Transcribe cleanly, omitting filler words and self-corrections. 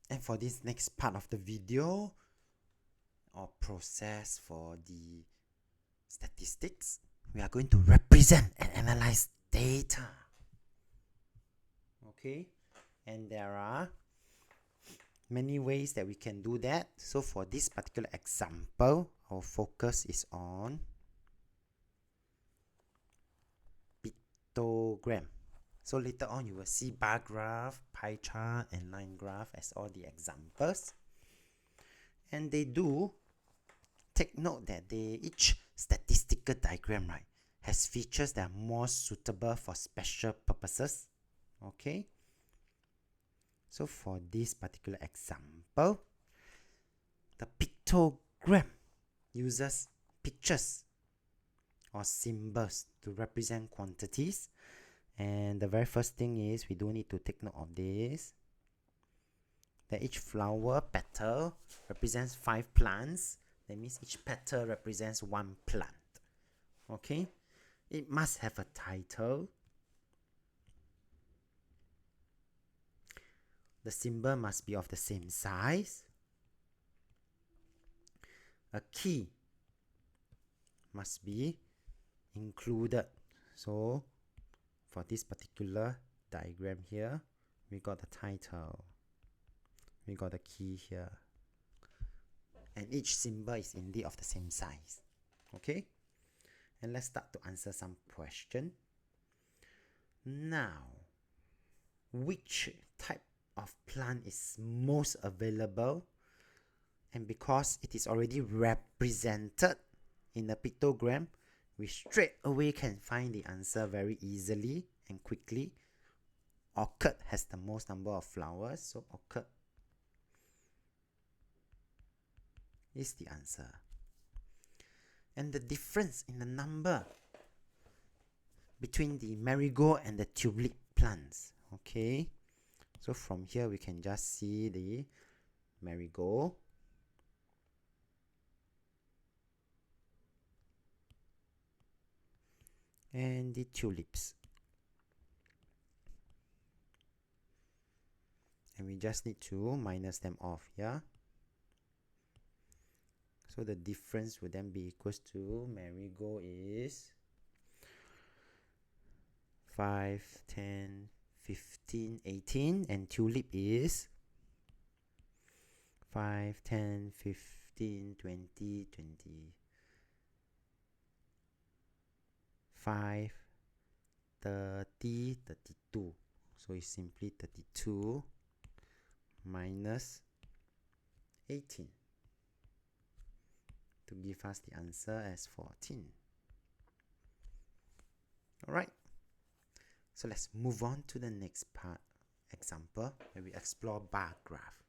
And for this next part of the video or process for the statistics, we are going to represent and analyze data. Okay, and there are many ways that we can do that. So for this particular example, our focus is on pictogram. So later on, you will see bar graph, pie chart, and line graph as all the examples. And they do take note that each statistical diagram, right, has features that are more suitable for special purposes. Okay. So for this particular example, the pictogram uses pictures or symbols to represent quantities. And the very first thing is we do need to take note of this, that each flower petal represents 5 plants. That means each petal represents 1 plant. Okay, it must have a title. The symbol must be of the same size. A key must be included. So for this particular diagram here, we got the title, we got the key here, and each symbol is indeed of the same size. Okay, and let's start to answer some question. Now, which type of plant is most available? And because it is already represented in a pictogram, we straight away can find the answer very easily and quickly. Orchid has the most number of flowers, so orchid is the answer. And the difference in the number between the marigold and the tulip plants. Okay, so from here we can just see the marigold, and the tulips, and we just need to minus them off. Yeah, so the difference would then be equals to marigold is 5, 10, 15, 18, and tulip is 5, 10, 15, 20, 25, 30, 32. So it's simply 32 minus 18 to give us the answer as 14. Alright, so let's move on to the next part example where we explore bar graph.